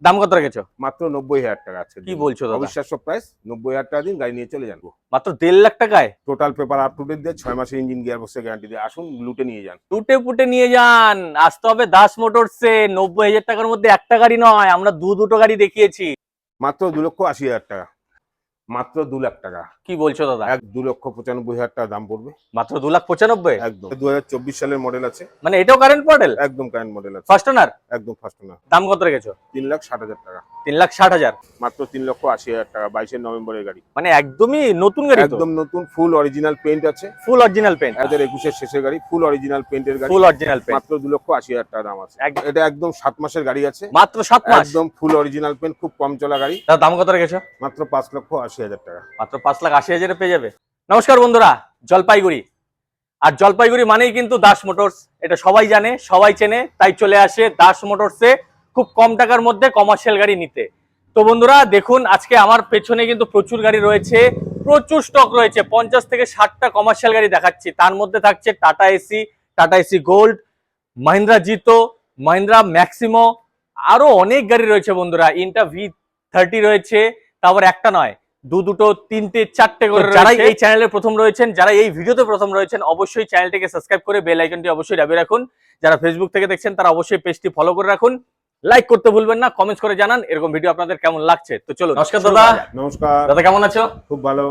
দাম কত রেখেছো? মাত্র 90,000 টাকা আছে। কি বলছো দাদা? অবিশ্বাস্য প্রাইস। 90,000 টাকা দিন, গাড়ি নিয়ে চলে যান। মাত্র 1.5 লাখ টাকায় total paper up to date দিয়ে 6 মাসের ইঞ্জিন গিয়ার বক্সের গ্যারান্টি দিয়ে আসুন, লুটে নিয়ে যান। টুটে ফুটে নিয়ে যান। আসতে হবে দাস মোটরসে। 90,000 টাকার মধ্যে একটা গাড়ি নয়, আমরা দুটো গাড়ি দেখিয়েছি। মাত্র 2,80,000 টাকা, মাত্র 2 লাখ টাকা। কি বলছো দাদা? 2,95,000 টাকা দাম পড়বে। মাত্র 2,95,000? একদম 2024 সালের মডেল আছে। মানে এটাও কারেন্ট মডেল? একদম কারেন্ট মডেল আছে। First owner? একদম ফার্স্ট ওনার। দাম কত রেখেছো? 3,60,000 টাকা। 3,60,000? মাত্র 3,80,000 টাকা, 22 নভেম্বরের গাড়ি। মানে একদমই নতুন গাড়ি তো? একদম নতুন, ফুল অরিজিনাল পেইন্ট আছে। ফুল অরিজিনাল পেইন্ট? 2021 এর শেষের গাড়ি, ফুল অরিজিনাল পেইন্টের গাড়ি। ফুল অরিজিনাল পেইন্ট। মাত্র 2,80,000 টাকা দাম আছে। এটা একদম 7 মাসের গাড়ি আছে। মাত্র 7 মাস? একদম ফুল অরিজিনাল পেইন্ট, খুব কম চলা গাড়ি। তার দাম কত রেখেছো? মাত্র 5,80,000 টাকা। মাত্র 5,80,000 পেয়ে যাবে। নমস্কার বন্ধুরা, জলপাইগুড়ি। আর জলপাইগুড়ি মানেই কিন্তু দাস মোটরস, এটা সবাই জানে, সবাই চেনে, তাই চলে আসে দাস মোটরসে খুব কম টাকার মধ্যে কমার্শিয়াল গাড়ি নিতে। তো বন্ধুরা দেখুন, আজকে আমার পেছনে কিন্তু প্রচুর গাড়ি রয়েছে, প্রচুর স্টক রয়েছে। 50 থেকে 60টা কমার্শিয়াল গাড়ি দেখাচ্ছি। তার মধ্যে থাকছে Tata Ace Gold, Mahindra Jeeto, Mahindra Maximo, আরো অনেক গাড়ি রয়েছে বন্ধুরা। ইন্টা V30 রয়েছে, তারপর একটা নয়, দুটো, তিনটে, চারটে করে। যারা এই চ্যানেলে প্রথম রয়েছেন, যারা এই ভিডিওতে প্রথম রয়েছেন, অবশ্যই চ্যানেলটিকে সাবস্ক্রাইব করে বেল আইকনটি অবশ্যই দাবিয়ে রাখুন। যারা ফেসবুক থেকে দেখছেন তারা অবশ্যই পেজটি ফলো করে রাখুন। লাইক করতে ভুলবেন না, কমেন্টস করে জানান এরকম ভিডিও আপনাদের কেমন লাগছে। তো চলো। নমস্কার দাদা। নমস্কার দাদা, কেমন আছো? খুব ভালো।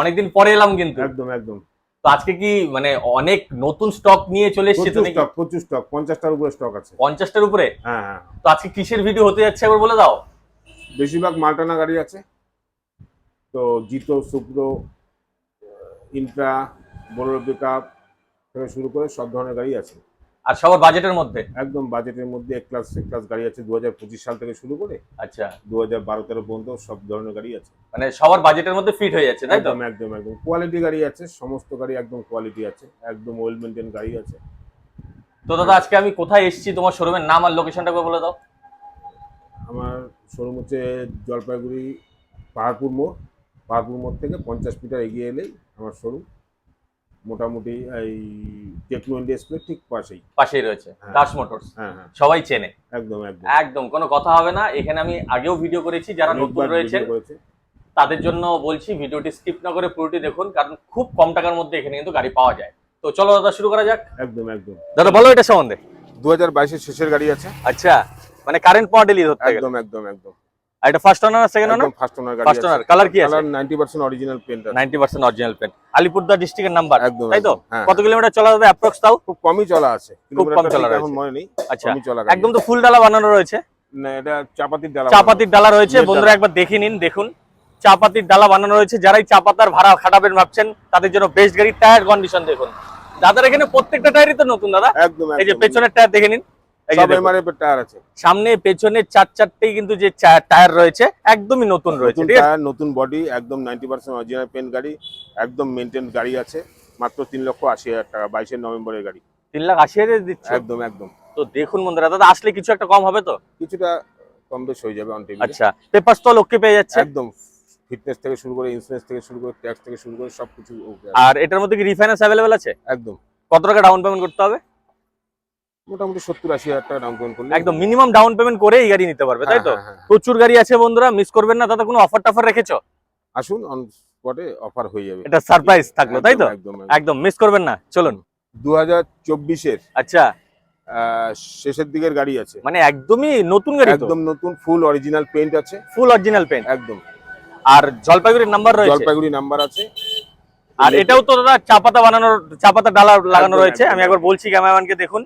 অনেকদিন পরে এলাম কিন্তু। একদম একদম। তো আজকে কি মানে অনেক নতুন স্টক নিয়ে চলে এসেছে তো নাকি? প্রচুর স্টক, 50টার উপরে স্টক আছে। 50টার উপরে? হ্যাঁ হ্যাঁ। তো আজকে কিসের ভিডিও হতে যাচ্ছে একবার বলে দাও। বেশিরভাগ মালটানা গাড়ি আছে। তো জিতো, সুপ্রো, ইন্ট্রা, বোলেরো পিকআপ থেকে শুরু করে সব ধরনের গাড়ি আছে। আর সবার বাজেটের মধ্যে? একদম বাজেটের মধ্যে। এক ক্লাস গাড়ি আছে 2025 সাল থেকে শুরু করে আচ্ছা 2012-13 পর্যন্ত সব ধরনের গাড়ি আছে। মানে সবার বাজেটের মধ্যে ফিট হয়ে যাচ্ছে, তাই তো? একদম একদম একদম। কোয়ালিটি গাড়ি আছে, সমস্ত গাড়ি একদম কোয়ালিটি আছে, একদম ওয়েল মেইনটেইন গাড়ি আছে। তো দাদা আজকে আমি কোথায় এসেছি, তোমার শোরুমের নাম আর লোকেশনটা বলে দাও। আমার শোরুম হচ্ছে জলপাইগুড়ি পাহাড়পুর মোড় থেকে 50 মিটার এগিয়ে এলেই আমার শোরুম। মোটামুটি এই টেকনো ইন্ডিয়া স্কুলের ঠিক পাশেই রয়েছে দাস মোটরস। হ্যাঁ হ্যাঁ, সবাই চেনে। একদম একদম একদম কোনো কথা হবে না। এখানে আমি আগেও ভিডিও করেছি, যারা নতুন রয়েছেন তাদের জন্য বলছি ভিডিওটি স্কিপ না করে পুরোটি দেখুন, কারণ খুব কম টাকার মধ্যে এখানে কিন্তু গাড়ি পাওয়া যায়। তো চলো দাদা শুরু করা যাক। একদম একদম। দাদা বলো এটা সম্বন্ধে। 2022 এর শেষের গাড়ি আছে। আচ্ছা, মানে কারেন্ট মডেলই ধরতে গেলে। একদম একদম একদম। আর এটা ফার্স্ট ওনার না সেকেন্ড ওনার? ফার্স্ট ওনার গাড়ি। First owner. কালার কি আছে? কালার 90% অরিজিনাল পেইন্ট আছে। 90% অরিজিনাল পেইন্ট। আলিপুরদুয়ার ডিস্ট্রিক্টের নাম্বার, তাই তো? হ্যাঁ। কত কিলোমিটার চলা দাদা অ্যাপ্রক্স তাও? খুব কমই চলা আছে। খুব কম চলা রয়েছে। এখন মনে নেই। আচ্ছা, কমই চলা। একদম তো ফুল ডালা বানানো রয়েছে না, এটা চাপাতির ডালা। চাপাতির ডালা রয়েছে বন্ধুরা, একবার দেখে নিন। দেখুন চাপাতির ডালা বানানো রয়েছে। যারাই চাপাতার ভাড়া খাটাবেন ভাবছেন তাদের জন্য বেস্ট গাড়ি। টায়ার কন্ডিশন দেখুন দাদার, এখানে প্রত্যেকটা টায়ারই তো নতুন দাদা। একদম। এই যে পেছনের টায়ার দেখে নিন, সব এমআরএফ এর টায়ার আছে। সামনে পেছনে চারটেই কিন্তু যে টায়ার রয়েছে একদমই নতুন রয়েছে। ঠিক আছে, নতুন বডি, একদম 90% অরিজিনাল পেইন্ট গাড়ি, একদম মেইনটেইন গাড়ি আছে। মাত্র 3,80,000 টাকা, 22 নভেম্বরের গাড়ি। 3,80,000 দিচ্ছে? একদম একদম। তো দেখুন বন্ধুরা, দাদা আসলে কিছু একটা কম হবে তো? কিছুটা কম বেশ হয়ে যাবে অন টেবিলে। আচ্ছা, পেপারস তো ওকে পেয়ে যাচ্ছে? একদম। ফিটনেস থেকে শুরু করে, ইন্স্যুরেন্স থেকে শুরু করে, ট্যাক্স থেকে শুরু করে সবকিছু ওকে। আর এটার মধ্যে কি রিফাইন্যান্স अवेलेबल আছে? একদম। কত টাকা ডাউন পেমেন্ট করতে হবে? মোটামুটি 70-80,000 টাকা ডাউন পেমেন্ট করলে একদম মিনিমাম ডাউন পেমেন্ট করে এই গাড়ি নিতে পারবে, তাই তো? প্রচুর গাড়ি আছে বন্ধুরা, মিস করবেন না। দাদা কোনো অফার টাফার রেখেছো? আসুন, অন স্পটে অফার হয়ে যাবে। এটা সারপ্রাইজ থাকলো, তাই তো? একদম মিস করবেন না। চলুন। 2024 এর আচ্ছা শেষের দিকের গাড়ি আছে। মানে একদমই নতুন গাড়ি তো? একদম নতুন, ফুল অরিজিনাল পেইন্ট আছে। ফুল অরিজিনাল পেইন্ট একদম। আর জলপাইগুড়ির নাম্বার রয়েছে? জলপাইগুড়ি নাম্বার আছে। আর এটাও তো দাদা চাপাতা ডালা লাগানো রয়েছে। আমি একবার বলছি ক্যামেরাম্যানকে, দেখুন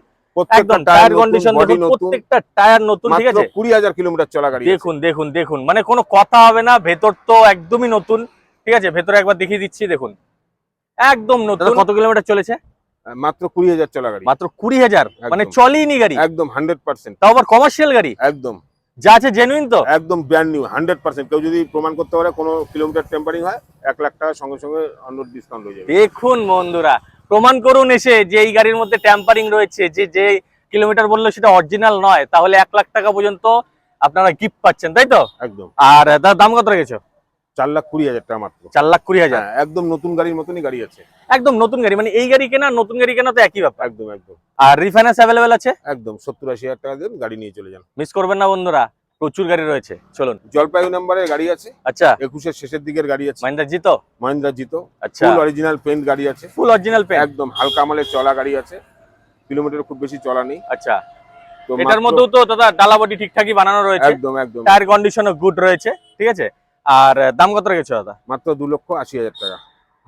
একদম টায়ার কন্ডিশন দেখুন, প্রত্যেকটা টায়ার নতুন। ঠিক আছে, 20,000 কিলোমিটার চলা গাড়ি। দেখুন দেখুন দেখুন, মানে কোনো কথা হবে না। ভেতর তো একদমই নতুন। ঠিক আছে, ভেতরে একবার দেখিয়ে দিচ্ছি, দেখুন একদম নতুন। কত কিলোমিটার চলেছে? মাত্র 20,000 চলা গাড়ি। মাত্র 20,000? মানে চলেইনি গাড়ি? একদম 100%। তাও আবার কমার্শিয়াল গাড়ি? একদম। যা আছে জেনুইন তো? একদম ব্র্যান্ড নিউ 100%। কেউ যদি প্রমাণ করতে পারে কোনো কিলোমিটার টেম্পারিং হয়, 1 লাখ টাকা সঙ্গে সঙ্গে অন্য ডিসকাউন্ট হয়ে যাবে। দেখুন বন্ধুরা, প্রমাণ করুন এসে যে এই গাড়ির মধ্যে ট্যাম্পারিং রয়েছে, যে কিলোমিটার বললো সেটা অরিজিনাল নয়, তাহলে 1 লাখ টাকা পর্যন্ত আপনারা গিফট পাচ্ছেন, তাই তো? একদম। আর তার দাম কত রেখেছো? 4,20,000 টাকা মাত্র। 4,20,000? একদম নতুন গাড়ির মতনই গাড়ি আছে। একদম নতুন গাড়ি, মানে এই গাড়ি কেনা নতুন গাড়ি কেনা তো একই ব্যাপার। একদম একদম। আর রিফাইন্যান্স अवेलेबल আছে? একদম 70-80,000 টাকা দেন, গাড়ি নিয়ে চলে যান। মিস করবেন না বন্ধুরা, প্রচুর গাড়ি রয়েছে, চলুন। জলপাইগুড়ি নাম্বারের গাড়ি আছে, আচ্ছা, 21-এর শেষের দিকের গাড়ি আছে, মাহিন্দ্রা জিতো। মহিন্দ্রা জিতো, আচ্ছা, ফুল অরিজিনাল পেন্ট গাড়ি আছে, ফুল অরিজিনাল পেন। একদম হালকা মালের চলা গাড়ি আছে, কিলোমিটার খুব বেশি চলা নেই। আচ্ছা, তো এটার মাত্র- মধ্যেও তো দাদা ডালা বডি ঠিকঠাকই বানানো রয়েছে, একদম একদম টায়ার কন্ডিশনও গুড রয়েছে, ঠিক আছে। আর দাম কত রেখেছো দাদা? মাত্র 2,80,000 টাকা।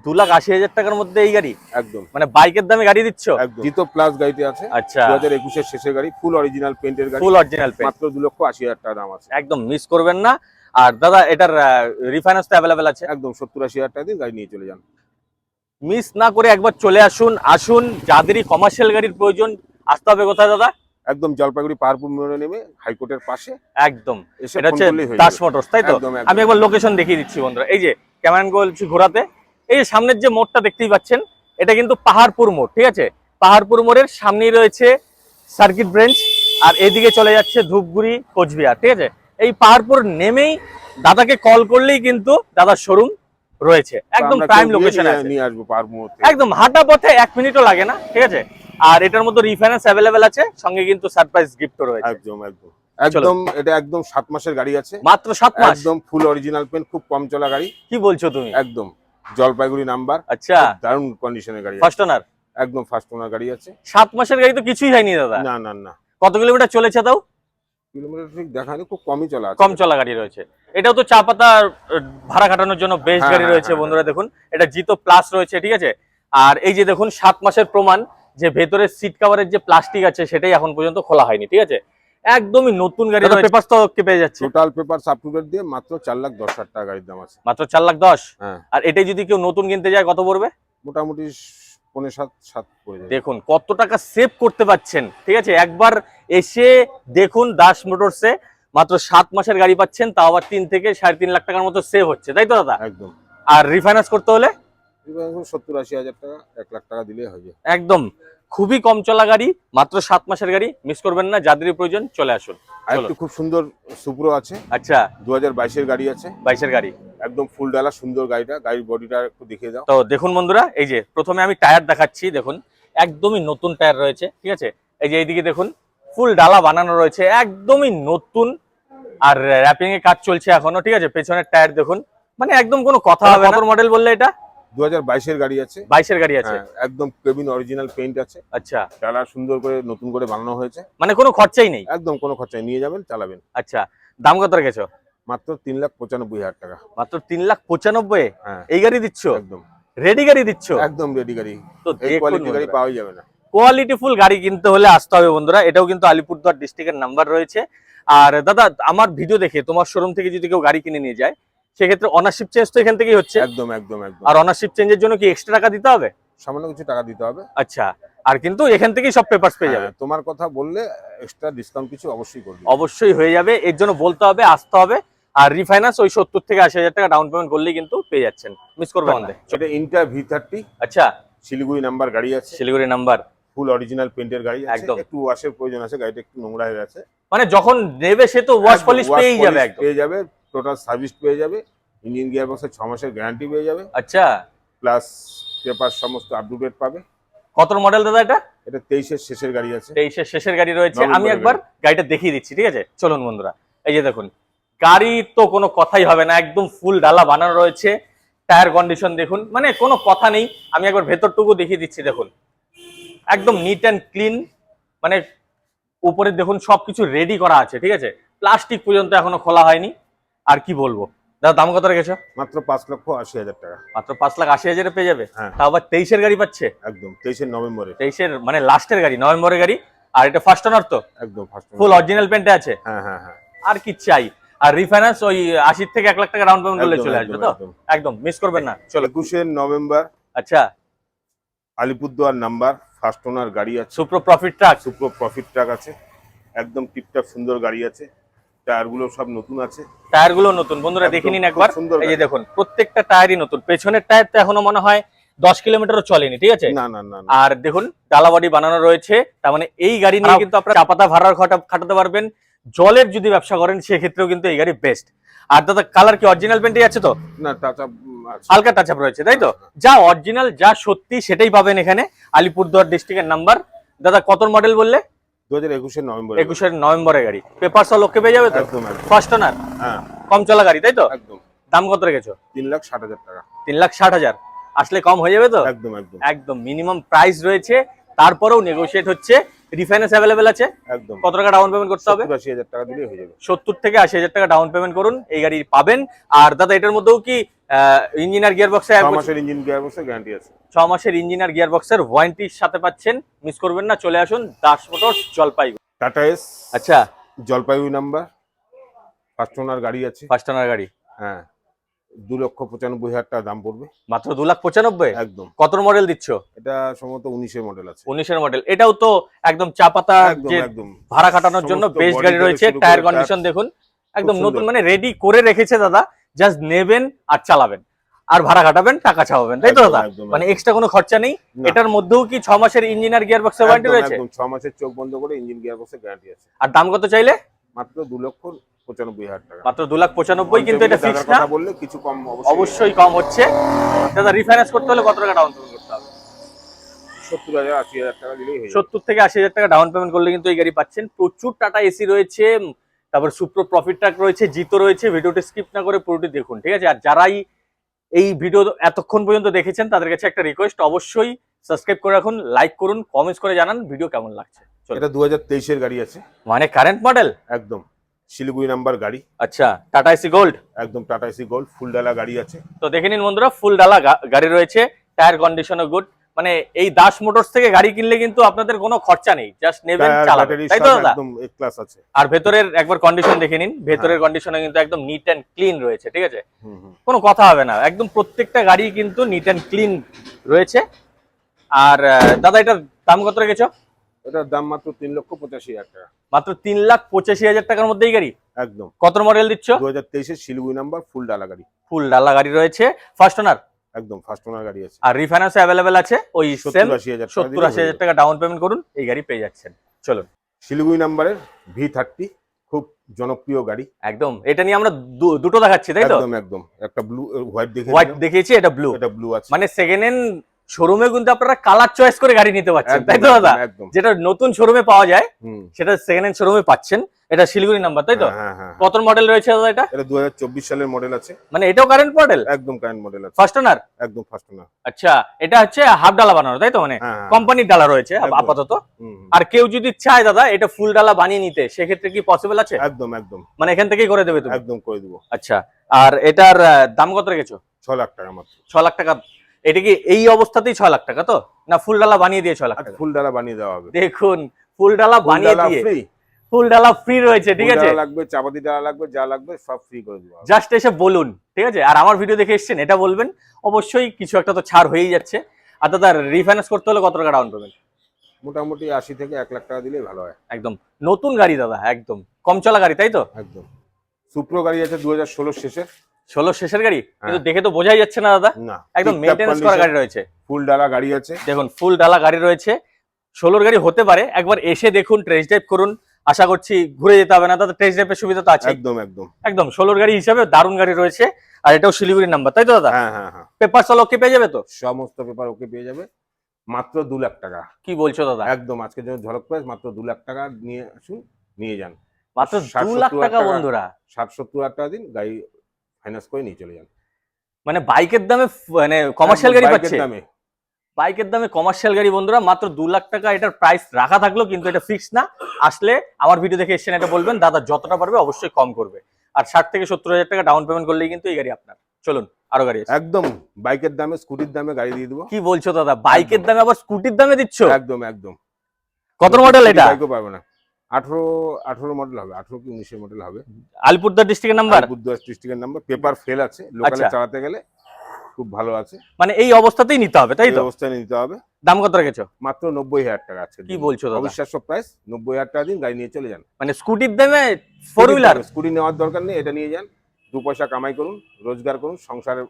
2,80,000 টাকার মধ্যে এই গাড়ি, একদম মানে বাইকের দামে গাড়ি দিচ্ছ? একদম জিতো প্লাস গাড়িতে আছে, আচ্ছা, 2021-এর শেষের গাড়ি, ফুল অরিজিনাল পেন্টের গাড়ি, ফুল অরিজিনাল পেন, মাত্র 2,80,000 টাকা দাম আছে। একদম মিস করবেন না। আর দাদা এটার রিফাইন্যান্স তো অ্যাভেলেবেল আছে? একদম 70-80,000 টাকা দিয়ে গাড়ি নিয়ে চলে যান। মিস না করে একবার চলে আসুন। যাদেরই কমার্শিয়াল গাড়ির প্রয়োজন আসতে হবে কোথায় দাদা? একদম জলপাইগুড়ি পাহাড়পুর মোড়ে নেমে হাইকোর্টের পাশে একদম, এসে এটা ফোন হচ্ছে করলেই হয়ে দাস যাবে। মোটরস, তাই তো? একদম, একদম। আমি একবার লোকেশন দেখিয়ে দিচ্ছি বন্ধুরা। এই যে ক্যামেরান বলছি ঘোরাতে, এই যে সামনের যে মোড়টা দেখতেই পাচ্ছেন, এটা কিন্তু পাহাড়পুর মোড়, ঠিক আছে। পাহাড়পুর মোড়ের সামনেই রয়েছে সার্কিট ব্রেঞ্চ, আর এদিকে চলে যাচ্ছে ধূপগুড়ি কোচবিহার, ঠিক আছে। এই পাহাড়পুর নেমেই দাদাকে কল করলেই কিন্তু দাদার শোরুম রয়েছে, একদম আমরা প্রাইম কেউ গিয়ে লোকেশনে আছে, নিয়ে আসবো পাহাড়পুর মোড় থেকে। একদম হাঁটা পথে 1 মিনিটও লাগে না, ঠিক আছে। আর এটার মধ্যে রিফাইন্যান্স অ্যাভেলেবেল আছে, সঙ্গে কিন্তু সারপ্রাইজ গিফটও রয়েছে। একদম একদম একদম এটা একদম 7 মাসের গাড়ি আছে, মাত্র 7 মাস? একদম ফুল অরিজিনাল পেন, খুব কম চলা গাড়ি। কি বলছো তুমি? একদম জলপাইগুড়ি নাম্বার, আচ্ছা, দারুণ কন্ডিশনের গাড়ি আছে। ফার্স্ট ওনার, একদম ফার্স্ট ওনার গাড়ি আছে। 7 মাসের গাড়ি তো কিছুই হয়নি দাদা। না না না, কত কিলোমিটার চলেছে তাও? কিলোমিটার ঠিক দেখানি, খুব কমই চলা আছে। কম চলা গাড়ি রয়েছে। এটাও তো চা পাতা ভাড়া খাটানোর জন্য বেস্ট হ্যাঁ, গাড়ি হ্যাঁ, রয়েছে হ্যাঁ, বন্ধুরা, দেখুন এটা জিতো প্লাস রয়েছে, ঠিক আছে। আর এই যে দেখুন 7 মাসের প্রমাণ, যে ভেতরের সিট কভারের যে প্লাস্টিক আছে সেটাই এখন পর্যন্ত খোলা হয়নি, ঠিক আছে। একদমই নতুন গাড়ি, পেপারস তো ওকে পেয়ে যাচ্ছে। Total paper up to date দিয়ে মাত্র 4,10,000 টাকা গাড়ির দাম আছে। মাত্র 4,10,000। হ্যাঁ, আর এটাই যদি কেউ নতুন কিনতে যায় কত পড়বে? মোটামুটি 5.7 পড়ে যাবে। দেখুন কত টাকা সেভ করতে পাচ্ছেন, ঠিক আছে। একবার এসে দেখুন দাস মোটরসে, মাত্র 7 মাসের গাড়ি পাচ্ছেন, তাও আবার 3 থেকে 3.5 লাখ টাকার মতো সেভ হচ্ছে, তাই তো দাদা? একদম। আর রিফাইন্যান্স করতে হলে 70-80,000 টাকা, 1 লাখ টাকা দিলেই হয়ে যায়। একদম খুবই কম চলা গাড়ি, মাত্র 7 মাসের গাড়ি, মিস করবেন না। যাদেরই প্রয়োজন চলে আসুন। আর একটু খুব সুন্দর সুপ্রো আছে, আচ্ছা, 2022-এর গাড়ি আছে, 22-এর গাড়ি, একদম ফুল ডালা সুন্দর গাড়িটা। গাড়ির বডিটা একটু দেখিয়ে দাও। তো দেখুন বন্ধুরা, এই যে প্রথমে আমি টায়ার দেখাচ্ছি, দেখুন একদমই নতুন টায়ার রয়েছে, ঠিক আছে। এই যে এইদিকে দেখুন ফুল ডালা বানানো রয়েছে, একদমই নতুন। আর র্যাপিং এর কাজ চলছে এখনো, ঠিক আছে। পেছনের টায়ার দেখুন, মানে একদম কোনো কথা হবে না। কত মডেল বললে এটা? 2022-এর গাড়ি আছে, 22-এর গাড়ি আছে। হ্যাঁ, একদম কেবিন অরিজিনাল পেইন্ট আছে, আচ্ছা, ডালা সুন্দর করে নতুন করে বানানো হয়েছে, মানে কোনো খরচাই নেই। একদম কোনো খরচা নিয়ে যাবেন, চালাবেন। আচ্ছা, দাম কত রেখেছো? মাত্র 3,95,000 টাকা। মাত্র 3,95,000? হ্যাঁ, এই গাড়ি দিচ্ছ? একদম রেডি গাড়ি দিচ্ছ? একদম রেডি গাড়ি। তো এই দেখুন কোয়ালিটি গাড়ি বন্ধুরা, পাওয়া যাবে না। কোয়ালিটিফুল গাড়ি কিনতে হলে আসতে হবে বন্ধুরা। এটাও কিন্তু আলিপুরদুয়ার ডিস্ট্রিক্টের নাম্বার রয়েছে। আর দাদা আমার ভিডিও দেখে তোমার শোরুম থেকে যদি কেউ গাড়ি কিনে নিয়ে যায়, সেক্ষেত্রে অনারশিপ চেঞ্জ তো এখান থেকেই হচ্ছে। একদম একদম একদম। আর অনারশিপ চেঞ্জের জন্য কি এক্সট্রা টাকা দিতে হবে? সামান্য কিছু টাকা দিতে হবে। আচ্ছা, আর কিন্তু এখান থেকেই সব পেপারস পেয়ে যাবে। হ্যাঁ, তোমার কথা বললে এক্সট্রা ডিসকাউন্ট কিছু অবশ্যই করবে। অবশ্যই হয়ে যাবে, এর জন্য বলতে হবে, আসতে হবে। আর রিফাইন্যান্স ওই 70 থেকে 80,000 টাকা ডাউন পেমেন্ট করলেই কিন্তু পেয়ে যাচ্ছেন, মিস করবেন না। এটা ইন্টার V30, আচ্ছা, শিলিগুড়ি নাম্বার গাড়ি আছে, শিলিগুড়ি নাম্বার, ফুল অরিজিনাল পেইন্টের গাড়ি আছে। একদম। একটু ওয়াশের প্রয়োজন আছে, গাড়িটা একটু নোংরা হয়ে গেছে। মানে যখন নেবে সে তো ওয়াশ পলিশ পেয়েই যাবে, একদম পেয়ে যাবে, টোটাল সার্ভিস পেয়ে যাবে, ইঞ্জিন গিয়ার বক্সের 6 মাসের গ্যারান্টি পেয়ে যাবে, আচ্ছা, প্লাস পেপার সমস্ত আপ টু ডেট পাবে। কত মডেল দাদা এটা? এটা 23-এর শেষের গাড়ি আছে। 23-এর শেষের গাড়ি রয়েছে। আমি নভেম্বরের একবার গাড়িটা দেখিয়ে দিচ্ছি, ঠিক আছে। চলুন বন্ধুরা, এই যে দেখুন গাড়ি তো কোনো কথাই হবে না, একদম ফুল ডালা বানানো রয়েছে। টায়ার কন্ডিশন দেখুন, মানে কোনো কথা নেই। আমি একবার ভেতরটুকু দেখিয়ে দিচ্ছি, দেখুন একদম নিট অ্যান্ড ক্লিন, মানে উপরে দেখুন সবকিছু রেডি করা আছে, ঠিক আছে। প্লাস্টিক পর্যন্ত এখনো খোলা হয়নি। আর কি বলবো দাদা, দাম কত রেখেছো? মাত্র 5,80,000 টাকা। মাত্র 5,80,000 পেয়ে যাবে। হ্যাঁ, তা আবার 23-এর গাড়ি পাচ্ছে? একদম 23-এর নভেম্বরে। 23-এর মানে লাস্টের গাড়ি, নভেম্বরের গাড়ি। আর এটা ফার্স্ট ওনার তো? একদম ফার্স্ট। ফুল অরিজিনাল পেন্টে আছে? হ্যাঁ হ্যাঁ হ্যাঁ। আর কি চাই। আর রিফাইন্যান্স ওই 80 থেকে 1 লাখ টাকা ডাউন পেমেন্ট করলে একদম, চলে আসবে একদম, তো? একদম। একদম মিস করবেন না। চলো, 21-এর নভেম্বর, আচ্ছা, আলিপুরদুয়ার নাম্বার, ফার্স্ট ওনার গাড়ি আছে, সুপ্রো প্রফিট ট্রাক, সুপ্রো প্রফিট ট্রাক আছে, একদম টিপটপ সুন্দর গাড়ি আছে, টায়ারগুলো সব নতুন আছে, টায়ার গুলো নতুন বন্ধুরা একদম দেখে নিন খুব একবার। সুন্দর এই যে গাড়ি। দেখুন প্রত্যেকটা টায়ারই নতুন। পেছনের টায়ার তো এখনো মনে হয় 10 কিলোমিটারও চলেনি, ঠিক আছে। না না না না। আর দেখুন ডালা বডি বানানো রয়েছে, তার মানে এই গাড়ি নিয়ে কিন্তু আপনারা চা পাতা ভাড়ার খাটাতে পারবেন। জলের যদি ব্যবসা করেন সেক্ষেত্রেও কিন্তু এই গাড়ি বেস্ট। আর দাদা কালার কি অরিজিনাল পেন্টই আছে তো? না, টাচ আপ আছে, হালকা টাচ আপ রয়েছে, তাই তো? যা অরিজিনাল যা সত্যি সেটাই পাবেন এখানে। আলিপুরদুয়ার ডিস্ট্রিক্টের নাম্বার। দাদা কত মডেল বললে? 2021 নভেম্বর। 21 নভেম্বরের গাড়ি, পেপার সব ওকে পেয়ে যাবে তো? একদম একদম। ফার্স্ট ওনার, হ্যাঁ কম চলা গাড়ি তাই তো? একদম। দাম কত রেখেছো? 3,60,000 টাকা। 3,60,000 আসলে কম হয়ে যাবে তো? একদম একদম একদম মিনিমাম প্রাইস রয়েছে, তারপরেও নেগোশিয়েট হচ্ছে। রিফাইন্যান্স অ্যাভেলেবেল আছে? একদম। কত টাকা ডাউন পেমেন্ট করতে হবে? 70-80,000 টাকা দিলেই হয়ে যাবে। 70 থেকে 80,000 টাকা ডাউন পেমেন্ট করুন, এই গাড়ি পাবেন। আর দাদা এটার মধ্যেও কি ইঞ্জিন আর গিয়ার বক্সে 6 মাসের ইঞ্জিন গিয়ার বক্সের গ্যারান্টি আছে। 6 মাসের ইঞ্জিন আর গিয়ার বক্সের ওয়ারেন্টির সাথে পাচ্ছেন, মিস করবেন না। চলে আসুন Das motors Jalpaiguri. Tata S, আচ্ছা, জলপাইগুড়ি নাম্বার, ফার্স্ট ওনার গাড়ি আছে। ফার্স্ট ওনার গাড়ি, হ্যাঁ, 2,95,000 টাকা দাম পড়বে। মাত্র 2,95,000? একদম। কত মডেল দিচ্ছ? এটা সম্ভবত 19-এর মডেল আছে। 19-এর মডেল। এটাও তো একদম চা পাতা, একদম যে একদম। ভাড়া খাটানোর জন্য সমস্ত বেস্ট body গাড়ি থেকে রয়েছে। শুরু করে টায়ার টায়ার কন্ডিশন দেখুন, একদম খুব নতুন, সুন্দর। মানে রেডি করে রেখেছে দাদা। জাস্ট নেবেন আর চালাবেন, আর ভাড়া খাটাবেন, টাকা চাওয়াবেন, তাই তো একদম, দাদা? একদম, মানে একদম। এক্সট্রা কোনো খরচা নেই। না। এটার মধ্যেও কি 6 মাসের ইঞ্জিন আর গিয়ার বক্সের ওয়ারেন্টি একদম রয়েছে? একদম 6 মাসের চোখ বন্ধ করে ইঞ্জিন গিয়ার বক্সের গ্যারান্টি আছে। আর দাম কত চাইলে? মাত্র 2,95,000 টাকা। মাত্র 2,95,000, কিন্তু এটা ফিক্স না, কথা বললে কিছু কম অবশ্যই কম হচ্ছে। দাদা রিফাইন্যান্স করতে হলে কত টাকা ডাউন পেমেন্ট করতে হবে? 70,000-80,000 টাকা দিলেই হয়ে যাবে। 70 থেকে 80,000 টাকা ডাউন পেমেন্ট করলে কিন্তু এই গাড়ি পাচ্ছেন। প্রচুর টাটা এসি রয়েছে, তারপর সুপ্রো প্রফিট ট্রাক রয়েছে, জিতো রয়েছে। ভিডিওটি স্কিপ না করে পুরোটি দেখুন, ঠিক আছে? আর যারাই এই ভিডিও এতক্ষণ পর্যন্ত দেখেছেন তাদের কাছে একটা রিকোয়েস্ট, অবশ্যই সাবস্ক্রাইব করে রাখুন, লাইক করুন, কমেন্টস করে জানান ভিডিও কেমন লাগছে। চলো। এটা 2023-এর গাড়ি আছে। মানে কারেন্ট মডেল? একদম শিলিগুড়ি নাম্বার গাড়ি। আচ্ছা, টাটা এসি গোল্ড। একদম টাটা এসি গোল্ড, ফুল ডালা গাড়ি আছে। তো দেখে নিন বন্ধুরা, ফুল ডালা গাড়ি রয়েছে, টায়ার কন্ডিশনও গুড। মানে এই দাস মোটরস থেকে গাড়ি কিনলে কিন্তু আপনাদের কোনো খরচা নেই, জাস্ট নেবেন, টায়ার, চালাবেন, ব্যাটারি তাই তো সব দাদা? একদম এ ক্লাস আছে। আর ভেতরের একবার কন্ডিশন দেখে নিন, ভেতরের কন্ডিশনে কিন্তু একদম নিট অ্যান্ড ক্লিন রয়েছে, ঠিক আছে? হুম হুম। কোনো কথা হবে না, একদম প্রত্যেকটা গাড়ি কিন্তু নিট অ্যান্ড ক্লিন রয়েছে। আর দাদা এটার দাম কত রেখেছো? এটার দাম মাত্র 3,85,000 টাকা। মাত্র 3,85,000 টাকার মধ্যেই গাড়ি। একদম। কত মডেল দিচ্ছ? 2023-এর শিলিগুড়ি নাম্বার, ফুল ডালা গাড়ি। ফুল ডালা গাড়ি রয়েছে, ফার্স্ট ওনার। একদম ফার্স্ট ওনার গাড়ি আছে। আর রিফাইন্যান্স অ্যাভেলেবেল আছে, ওই সেম 70-80,000 টাকা 70-80,000 টাকা ডাউন পেমেন্ট করুন, এই গাড়ি পেয়ে যাচ্ছেন। চলুন। শিলিগুড়ি নাম্বারের V30, খুব জনপ্রিয় গাড়ি। একদম, এটা নিয়ে আমরা দুটো দেখাচ্ছি, তাই তো? একদম একদম। একটা ব্লু, হোয়াইট হোয়াইট দেখিয়েছি, এটা ব্লু। এটা ব্লু আছে। মানে সেকেন্ড হ্যান্ড শোরুমে কিন্তু আপনারা কালার চয়েস করে গাড়ি নিতে পারছেন, একদম, তাই তো দাদা? একদম। যেটা নতুন শোরুমে পাওয়া যায় হুম। সেটা সেকেন্ড হ্যান্ড শোরুমে পাচ্ছেন। এটা শিলিগুড়ি নাম্বার, তাই তো? হ্যাঁ হ্যাঁ। কত মডেল রয়েছে দাদা এটা? এটা 2024 সালের মডেল আছে। মানে এটাও কারেন্ট মডেল? একদম কারেন্ট মডেল আছে। First owner? একদম ফার্স্ট ওনার। আচ্ছা, এটা হচ্ছে হাফ ডালা বানানো, তাই তো? মানে হ্যাঁ, হ্যাঁ। কোম্পানির ডালা রয়েছে একদম। আপাতত। হুম হুম। আর কেউ যদি চায় দাদা এটা ফুল ডালা বানিয়ে নিতে, সেক্ষেত্রে কি পসিবল আছে? একদম একদম। মানে এখান থেকেই করে দেবে তুমি? একদম করে দিব। আচ্ছা, আর এটার দাম কত রেখেছো? 6 লাখ টাকা মাত্র। 6 লাখ টাকা। এটা কি এই অবস্থাতেই 6 লাখ টাকা তো, না ফুল ডালা বানিয়ে দিয়ে 6 লাখ আর টাকা? ফুল ডালা বানিয়ে দেওয়া হবে। দেখুন, ফুল ডালা বানিয়ে দিয়ে, ফ্রি। ফুল ডালা ফ্রি রয়েছে, ঠিক আছে? লাগবে, চাপাতি ডালা লাগবে, যা লাগবে সব ফ্রি করে দেবো। জাস্ট এসে বলুন, ঠিক আছে? আর আমার ভিডিও দেখে এসেছেন এটা বলবেন, অবশ্যই কিছু একটা তো ছাড় হয়েই যাচ্ছে। আর দাদা রিফাইন্যান্স করতে হলে কত টাকা ডাউন পেমেন্ট? মোটামুটি 80 থেকে 1 লাখ টাকা দিলেই ভালো হয়। একদম নতুন গাড়ি দাদা, একদম কম চলা গাড়ি, তাই তো? একদম। সুপ্রো গাড়ি আছে 2016 শেষের। 16 শেষের গাড়ি, কিন্তু দেখে তো বোঝাই যাচ্ছে না দাদা। না, একদম মেইনটেনেন্স করা গাড়ি রয়েছে। ফুল ডালা গাড়ি আছে। দেখুন, ফুল ডালা গাড়ি রয়েছে। 16 গাড়ি হতে পারে, একবার এসে দেখুন, টেস্ট ড্রাইভ করুন। আশা করছি ঘুরে যেতে হবে না দাদা, টেস্ট ড্রাইভের সুবিধা তো আছে। একদম একদম। একদম 16 গাড়ি হিসাবে দারুণ গাড়ি রয়েছে। আর এটাও শিলিগুড়ি নাম্বার, তাই তো দাদা? হ্যাঁ হ্যাঁ হ্যাঁ। পেপার সল ওকে পেয়ে যাবে তো? সমস্ত পেপার ওকে পেয়ে যাবে, মাত্র 2 লাখ টাকা। কি বলছো দাদা? একদম আজকের জন্য ঝলক প্রাইস, মাত্র 2 লাখ টাকা নিয়ে আসুন, নিয়ে যান। মাত্র 2 লাখ টাকা বন্ধুরা। 60-70 হাজার টাকা দিন, গাড়ি ফাইন্যান্স করে নিয়ে চলে যান। মানে বাইকের দামে, মানে কমার্শিয়াল গাড়ি বাইকের পাচ্ছে। দামে। বাইকের দামে কমার্শিয়াল গাড়ি বন্ধুরা, মাত্র 2 লাখ টাকা। এটার প্রাইস রাখা থাকলো, কিন্তু এটা ফিক্স না। আসলে আমার ভিডিও দেখে এসেছেন, এটা বলবেন দাদা যতটা পারবে অবশ্যই কম করবে। আর 60 থেকে 70 হাজার টাকা ডাউন পেমেন্ট করলেই কিন্তু এই গাড়ি আপনার। চলুন, আরো গাড়ি আছে। একদম বাইকের দামে, স্কুটির দামে গাড়ি দিয়ে দেবো। কি বলছো দাদা, বাইকের দামে আবার স্কুটির দামে দিচ্ছ? একদম একদম। কত মডেল এটা? বাইকও পাবে না। 18 মডেল হবে, 18 কি 19 মডেল হবে। আলিপুরদুয়ার ডিস্ট্রিক্টের নাম্বার? আলিপুরদুয়ার ডিস্ট্রিক্টের নাম্বার। পেপার ফেল আছে, লোকালে আচ্ছা। চালাতে গেলে খুব ভালো আছে। মানে এই অবস্থাতেই নিতে হবে, তাই এই তো? অবস্থায় নিতে হবে। দাম কত রেখেছো? মাত্র 90,000 টাকা আছে। কি বলছো দাদা? অবিশ্বাস্য প্রাইস। 90,000 টাকা দিন, গাড়ি নিয়ে চলে যান। মানে স্কুটির দামে 4 হুইলার? স্কুটি নেওয়ার দরকার নেই, এটা নিয়ে যান। 2 পয়সা কামাই করুন, রোজগার করুন, সংসারের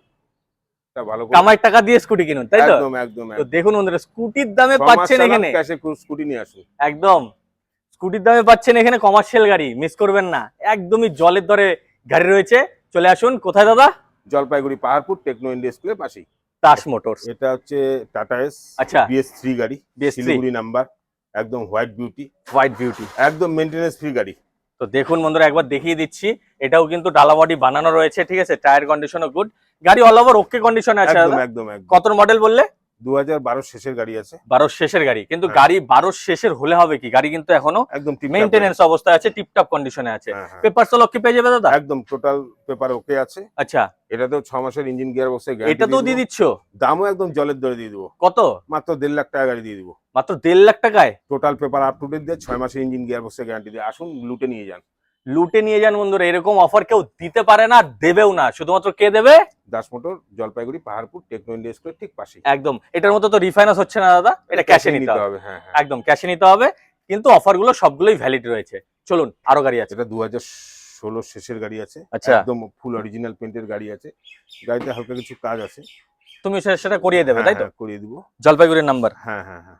ভালো করুন। কামাই টাকা দিয়ে স্কুটি কিনুন, তাই তো? একদম একদম। তো দেখুন বন্ধুরা, স্কুটির দামে পাচ্ছেন এখানে। ক্যাশে স্কুটি নিয়ে আসুন। একদম স্কুটির দামে পাচ্ছেন এখানে কমার্শিয়াল গাড়ি, মিস করবেন না। একদমই জলের দরে গাড়ি রয়েছে। চলে আসুন। কোথায় দাদা? জলপাইগুড়ি পাহাড়পুর টেকনো ইন্ডিয়া স্কুলের পাশেই। দাস মোটরস। এটা হচ্ছে টাটা এস। আচ্ছা। BS3 গাড়ি, BS3 শিলিগুড়ি নাম্বার। একদম হোয়াইট বিউটি, হোয়াইট বিউটি। একদম মেইনটেনেন্স ফ্রি গাড়ি। তো দেখুন বন্ধুরা, একবার দেখিয়ে দিচ্ছি, এটাও কিন্তু ডালা বডি বানানো রয়েছে, ঠিক আছে, টায়ার কন্ডিশনও গুড, গাড়ি অল ওভার ওকে কন্ডিশনে আছে একদম দাদা। একদম একদম। কত মডেল বললে? 2012 শেষের গাড়ি আছে। 12 শেষের গাড়ি, কিন্তু হ্যাঁ। গাড়ি 12 শেষের হলে হবে কি, গাড়ি কিন্তু এখনো একদম মেইনটেনেন্স অবস্থায় আছে, টিপটপ কন্ডিশনে আছে। হ্যাঁ, হ্যাঁ। পেপার সল ওকে পেয়ে যাবে দাদা? একদম টোটাল পেপার ওকে আছে। আচ্ছা, এটাতেও 6 মাসের ইঞ্জিন গিয়ার বক্সের গ্যারান্টি। এটা তো দিয়ে দিচ্ছ? দামও একদম জলের দরে দিয়ে দেবো। কত? মাত্র 1.5 লাখ টাকা গাড়ি দিয়ে দিব। মাত্র 1.5 লাখ টাকায় total paper up to date দিয়ে 6 মাসের ইঞ্জিন গিয়ার বক্সের গ্যারান্টি দিয়ে। আসুন লুটে নিয়ে যান। লুটে নিয়ে যান বন্ধুরা, এরকম অফার কেউ দিতে পারে না, দেবেও না। শুধুমাত্র কে দেবে? Das Motor, Jalpaiguri, Paharpur, Techno India স্কুলের ঠিক পাশে। একদম। এটার মতো তো রিফাইন্যান্স হচ্ছে না দাদা, এটা ক্যাশে নিতে হবে। হ্যাঁ হ্যাঁ, একদম ক্যাশে নিতে হবে, কিন্তু অফার গুলো সবগুলোই ভ্যালিড রয়েছে। চলুন, আরো গাড়ি আছে। এটা 2016 শেষের গাড়ি আছে। আচ্ছা। একদম ফুল অরিজিনাল পেন্টের গাড়ি আছে। গাড়িতে হালকা কিছু কাজ আছে, তুমি সেটা করিয়ে দেবে, তাই তো? হ্যাঁ, করিয়ে দিব। জলপাইগুড়ির নাম্বার। হ্যাঁ হ্যাঁ হ্যাঁ।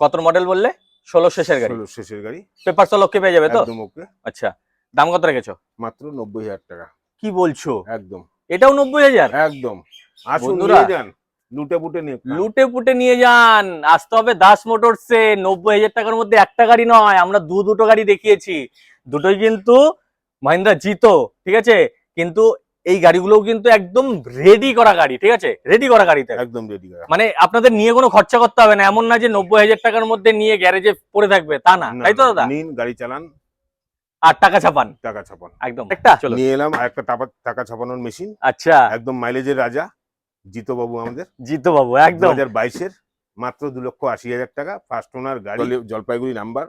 কত মডেল বললে? 16 শেষের গাড়ি। 16 শেষের গাড়ি। পেপার সল ওকে পেয়ে যাবে তো? একদম ওকে। আচ্ছা, দাম কত রেখেছো? মাত্র 90,000 টাকা। কি বলছো? একদম এটাও 90,000? একদম। আসুন বন্ধুরা, নিয়ে যান, লুটে পুটে নিয়ে যান। লুটে পুটে নিয়ে যান। আসতে হবে দাস মোটরসে। 90,000 টাকার মধ্যে একটা গাড়ি নয়, আমরা দুটো গাড়ি দেখিয়েছি, দুটোই কিন্তু মহিন্দ্রা জিতো, ঠিক আছে, কিন্তু এই গাড়িগুলোও কিন্তু একদম রেডি করা গাড়ি, ঠিক আছে, রেডি করা গাড়িতে একদম রেডি করা। মানে আপনাদের নিয়ে কোনো খরচা করতে হবে না, এমন না যে 90,000 টাকার মধ্যে নিয়ে গ্যারেজে পড়ে থাকবে, তা না, তাই তো দাদা? নিন, গাড়ি চালান, আর টাকা ছাপান। টাকা ছাপান। একদম। একটা চলো নিয়ে এলাম আরেকটা টাকা ছাপানোর মেশিন। আচ্ছা, একদম মাইলেজের রাজা জিতো বাবু আমাদের। জিতো বাবু একদম। 2022-এর মাত্র 2,80,000 টাকা, ফার্স্ট ওনার গাড়ি, জলপাইগুড়ি নাম্বার।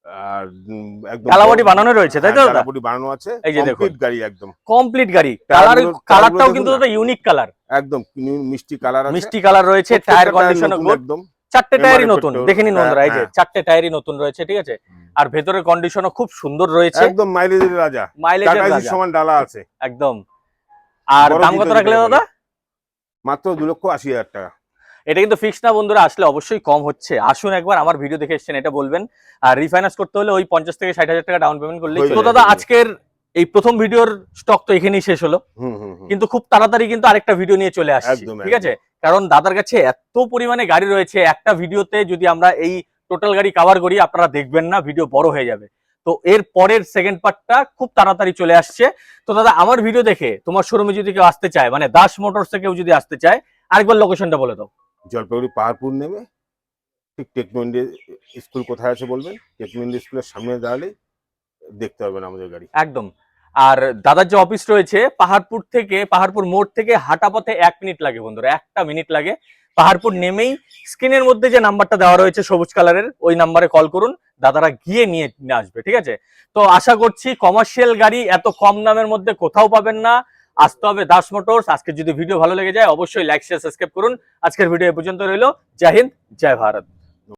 আর একদম ডালাবডি বানানো রয়েছে, তাই তো দাদা? ডালাবডি বানানো আছে। এই যে দেখুন, কমপ্লিট গাড়ি একদম কমপ্লিট গাড়ি। টায়ারগুলো কালারটাও কিন্তু দেখুন দাদা ইউনিক কালার, একদম মিষ্টি কালার আছে। মিষ্টি কালার রয়েছে, টায়ার কন্ডিশন গুড, একদম। চারটে টায়ারই এমআরএফ নতুন, পেট্রোল। দেখে নিন বন্ধুরা, এই যে হ্যাঁ। চারটে টায়ারই নতুন রয়েছে, ঠিক আছে, আর ভেতরের কন্ডিশনও খুব সুন্দর রয়েছে, একদম মাইলেজের রাজা, মাইলেজের টাটা এসির রাজা সমান ডালা আছে একদম। আর বড় দাম জিতো কত রাখলে যেটাকে দাদা? মাত্র 2,80,000 টাকা। এটা কিন্তু ফিক্স না বন্ধুরা, আসলে অবশ্যই কম হচ্ছে। আসুন একবার, আমার ভিডিও দেখে এসেছেন এটা বলবেন। আর রিফাইন্যান্স করতে হলে ওই 50 থেকে 60,000 টাকা ডাউন পেমেন্ট করলেই হয়ে চলে। তো যাবে, দাদা, হয়ে যাবে। আজকের এই প্রথম ভিডিওর স্টক তো এখানেই শেষ হলো, হুম হুম হুম। কিন্তু খুব তাড়াতাড়ি কিন্তু আরেকটা ভিডিও নিয়ে চলে আসছি, একদম, ঠিক আছে, কারণ দাদার কাছে এত পরিমাণে গাড়ি রয়েছে, একটা ভিডিওতে যদি আমরা এই টোটাল গাড়ি কভার করি আপনারা দেখবেন না, ভিডিও বড় হয়ে যাবে। তো এর পরের সেকেন্ড পার্টটা খুব তাড়াতাড়ি চলে আসছে। তো দাদা, আমার ভিডিও দেখে তোমার শোরুমে যদি কেউ আসতে চায়, মানে দাস মোটরসে কেউ যদি আসতে চায়, আরেকবার লোকেশনটা বলে দাও। জলপাইগুড়ি পাহাড়পুর নেমে ঠিক টেকনো ইন্ডিয়া স্কুল কোথায় আছে বলবেন, টেকনো ইন্ডিয়া স্কুলের সামনে দাঁড়ালেই দেখতে পাবেন আমাদের গাড়ি। একদম। আর দাদার যে অফিস রয়েছে, পাহাড়পুর মোড় থেকে হাঁটা পথে 1 মিনিট লাগে বন্ধুরা, 1টা মিনিট লাগে। পাহাড়পুর নেমেই স্ক্রিনের মধ্যে যে নাম্বারটা দেওয়া রয়েছে সবুজ কালারের, ওই নাম্বারে কল করুন, দাদারা গিয়ে নিয়ে আসবে, ঠিক আছে। তো আশা করছি কমার্শিয়াল গাড়ি এত কম দামের মধ্যে কোথাও পাবেন না, আসতে হবে দাস মোটরস। আজকে যদি ভিডিও ভালো লেগে যায় অবশ্যই লাইক শেয়ার সাবস্ক্রাইব করুন। আজকের ভিডিও এ পর্যন্ত রইলো। জয় হিন্দ, জয় ভারত।